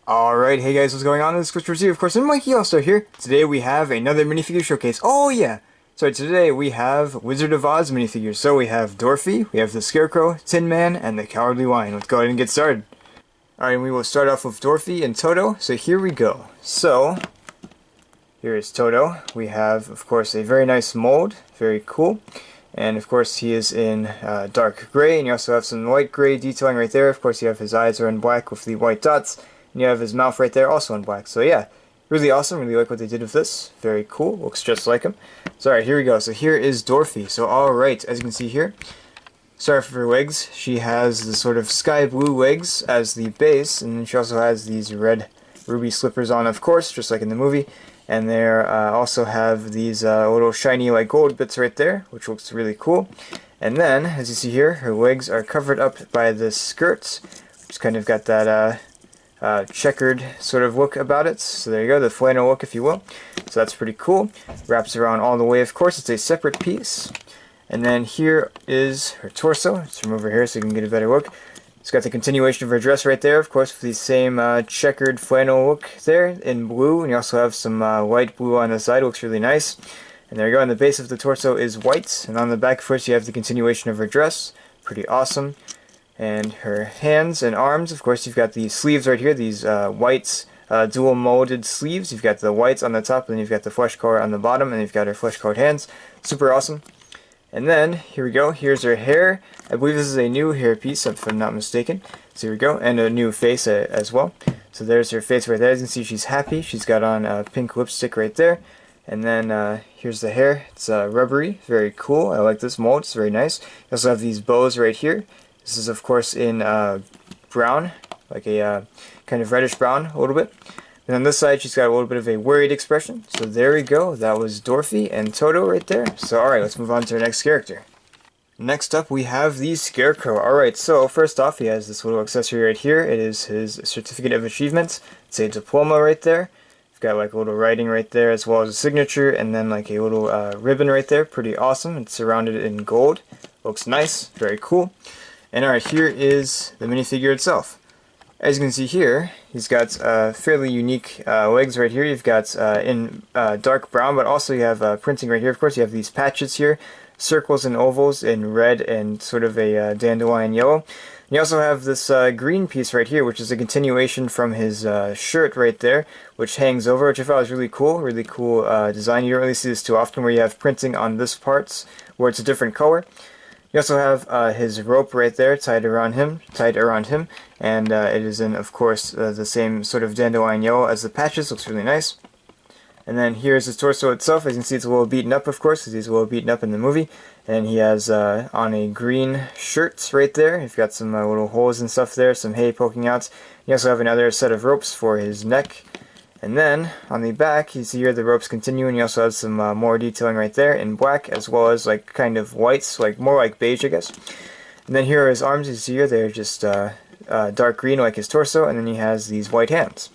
Alright, hey guys, what's going on? This is Christopher Z, of course, and Mikey also here. Today we have another minifigure showcase. Oh yeah! So today we have Wizard of Oz minifigures. So we have Dorothy, we have the Scarecrow, Tin Man, and the Cowardly Lion. Let's go ahead and get started. Alright, and we will start off with Dorothy and Toto. So here we go. So, here is Toto. We have, of course, a very nice mold. Very cool. And of course he is in dark gray, and you also have some light gray detailing right there. Of course you have his eyes are in black with the white dots. And you have his mouth right there also in black. So yeah, really awesome. Really like what they did with this. Very cool. Looks just like him. So alright, here we go. So here is Dorothy. So alright, as you can see here, sorry for her legs. She has the sort of sky blue legs as the base. And then she also has these red ruby slippers on, of course, just like in the movie. And they also have these little shiny like gold bits right there, which looks really cool. And then, as you see here, her legs are covered up by this skirt, which kind of got that checkered sort of look about it. So there you go, the flannel look, if you will. So that's pretty cool. Wraps around all the way, of course. It's a separate piece. And then here is her torso. Let's remove her here so you can get a better look. It's got the continuation of her dress right there, of course, with the same checkered flannel look there in blue. And you also have some light blue on the side. It looks really nice. And there you go. And the base of the torso is white. And on the back, of course, you have the continuation of her dress. Pretty awesome. And her hands and arms, of course, you've got the sleeves right here, these white dual molded sleeves. You've got the whites on the top, and then you've got the flesh color on the bottom, and you've got her flesh colored hands. Super awesome. And then, here we go, here's her hair. I believe this is a new hair piece, if I'm not mistaken. So here we go, and a new face as well. So there's her face right there. As you can see, she's happy. She's got on pink lipstick right there. And then here's the hair. It's rubbery, very cool. I like this mold, it's very nice. You also have these bows right here. This is, of course, in brown, like a kind of reddish brown, a little bit. And on this side, she's got a little bit of a worried expression. So there we go. That was Dorothy and Toto right there. So alright, let's move on to our next character. Next up, we have the Scarecrow. Alright, so first off, he has this little accessory right here. It is his Certificate of Achievement. It's a diploma right there. You've got like a little writing right there, as well as a signature, and then like a little ribbon right there. Pretty awesome. It's surrounded in gold. Looks nice. Very cool. And alright, here is the minifigure itself. As you can see here, he's got fairly unique legs right here. You've got in dark brown, but also you have printing right here. Of course, you have these patches here, circles and ovals in red and sort of a dandelion yellow. And you also have this green piece right here, which is a continuation from his shirt right there, which hangs over, which I thought was really cool design. You don't really see this too often, where you have printing on this parts where it's a different color. You also have his rope right there tied around him, and it is in, of course, the same sort of dandelion yellow as the patches. Looks really nice. And then here's his torso itself. As you can see, it's a little beaten up, of course, because he's a little beaten up in the movie. And he has on a green shirt right there. You've got some little holes and stuff there, some hay poking out. You also have another set of ropes for his neck. And then, on the back, you see here the ropes continue, and you also have some more detailing right there in black, as well as like kind of whites, like more like beige, I guess. And then here are his arms. You see here, they're just dark green like his torso, and then he has these white hands.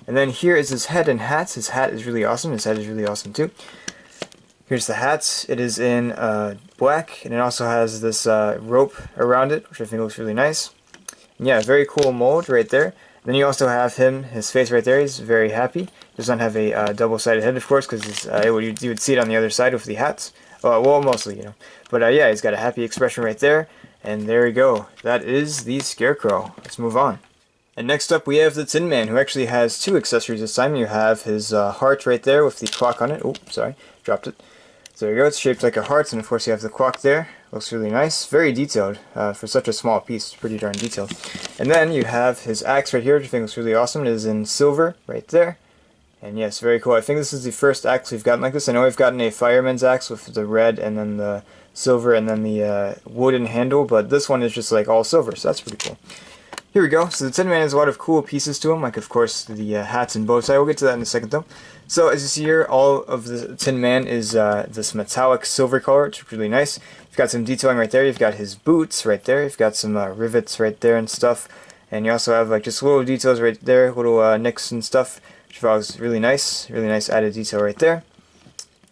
And then here is his head and hats. His hat is really awesome. His head is really awesome too. Here's the hat. It is in black, and it also has this rope around it, which I think looks really nice. And yeah, very cool mold right there. Then you also have his face right there. He's very happy. Does not have a double-sided head, of course, because you would see it on the other side with the hats. Well, mostly, you know. But yeah, he's got a happy expression right there. And there we go. That is the Scarecrow. Let's move on. And next up, we have the Tin Man, who actually has two accessories this time. You have his heart right there with the clock on it. Oh, sorry, dropped it. So there you go. It's shaped like a heart, and of course you have the clock there. Looks really nice. Very detailed. For such a small piece, it's pretty darn detailed. And then you have his axe right here, which I think looks really awesome. It is in silver right there. And yes, very cool. I think this is the first axe we've gotten like this. I know we've gotten a fireman's axe with the red and then the silver and then the wooden handle, but this one is just like all silver, so that's pretty cool. Here we go. So the Tin Man has a lot of cool pieces to him, like of course the hats and bow tie. We'll get to that in a second though. So as you see here, all of the Tin Man is this metallic silver color, which is really nice. You've got some detailing right there. You've got his boots right there. You've got some rivets right there and stuff. And you also have like just little details right there, little nicks and stuff, which I thought was really nice added detail right there.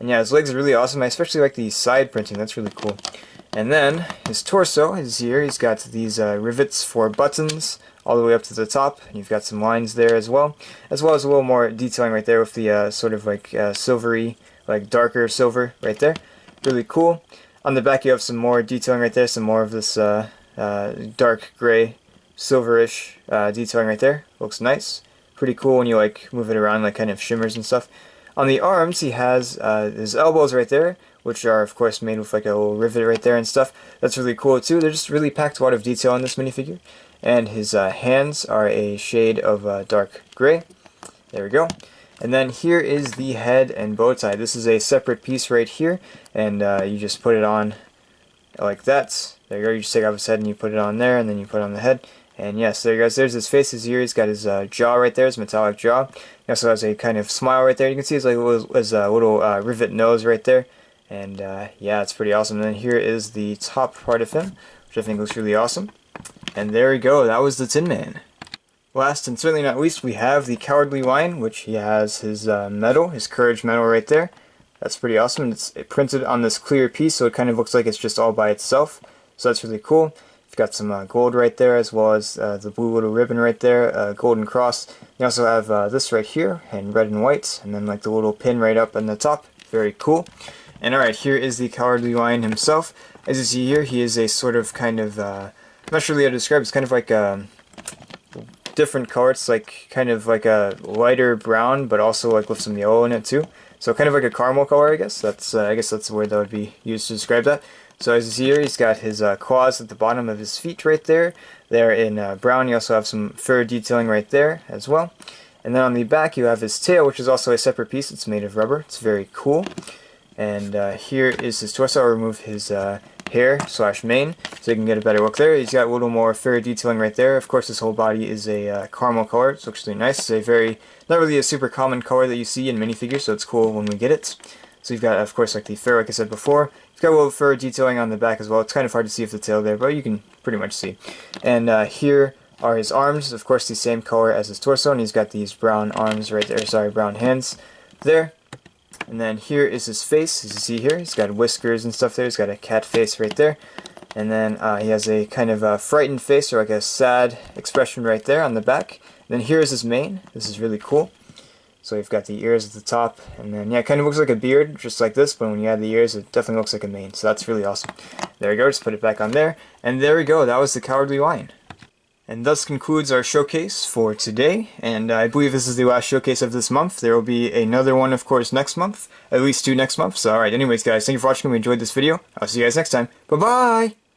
And yeah, his legs are really awesome. I especially like the side printing. That's really cool. And then his torso is here. He's got these rivets for buttons all the way up to the top, and you've got some lines there as well as a little more detailing right there with the sort of like silvery, like darker silver right there. Really cool. On the back you have some more detailing right there, some more of this dark gray, silverish detailing right there. Looks nice. Pretty cool when you like move it around, like kind of shimmers and stuff. On the arms he has his elbows right there, which are of course made with like a little rivet right there and stuff. That's really cool too. They're just really packed a lot of detail in this minifigure. And his hands are a shade of dark gray. There we go. And then here is the head and bow tie. This is a separate piece right here, and you just put it on like that. There you go. You just take off his head and you put it on there, and then you put it on the head. And yes, there you go. There's his face, his ear. He's got his jaw right there, his metallic jaw. He also has a kind of smile right there. You can see his like little rivet nose right there. And yeah, it's pretty awesome. And then here is the top part of him, which I think looks really awesome. And there we go. That was the Tin Man. Last and certainly not least, we have the Cowardly Lion, which he has his medal, his courage medal right there. That's pretty awesome. It's printed on this clear piece, so it kind of looks like it's just all by itself. So that's really cool. You've got some gold right there, as well as the blue little ribbon right there, golden cross. You also have this right here, in red and white, and then like the little pin right up on the top. Very cool. And alright, here is the Cowardly Lion himself. As you see here, he is a sort of kind of, I'm not sure really how to describe it. It's kind of like a different color. It's like kind of like a lighter brown, but also like with some yellow in it too. So kind of like a caramel color, I guess. I guess that's the word that would be used to describe that. So as you see here, he's got his claws at the bottom of his feet right there. They're in brown. You also have some fur detailing right there as well. And then on the back you have his tail, which is also a separate piece. It's made of rubber. It's very cool. And here is his torso. I'll remove his hair / mane so you can get a better look there. He's got a little more fur detailing right there. Of course, his whole body is a caramel color. It looks really nice. It's a very, not really a super common color that you see in minifigures, so it's cool when we get it. So you've got, of course, like the fur, like I said before. You've got a little fur detailing on the back as well. It's kind of hard to see with the tail there, but you can pretty much see. And here are his arms, of course, the same color as his torso, and he's got these brown arms right there, sorry, brown hands there. And then here is his face, as you see here. He's got whiskers and stuff there. He's got a cat face right there. And then he has a kind of frightened face, or like a sad expression right there on the back. And then here is his mane. This is really cool. So you've got the ears at the top. And then, yeah, it kind of looks like a beard, just like this. But when you add the ears, it definitely looks like a mane. So that's really awesome. There we go. Just put it back on there. And there we go. That was the Cowardly Lion. And thus concludes our showcase for today, and I believe this is the last showcase of this month. There will be another one, of course, next month, at least 2 next month. So alright, anyways guys, thank you for watching. We enjoyed this video. I'll see you guys next time. Bye-bye!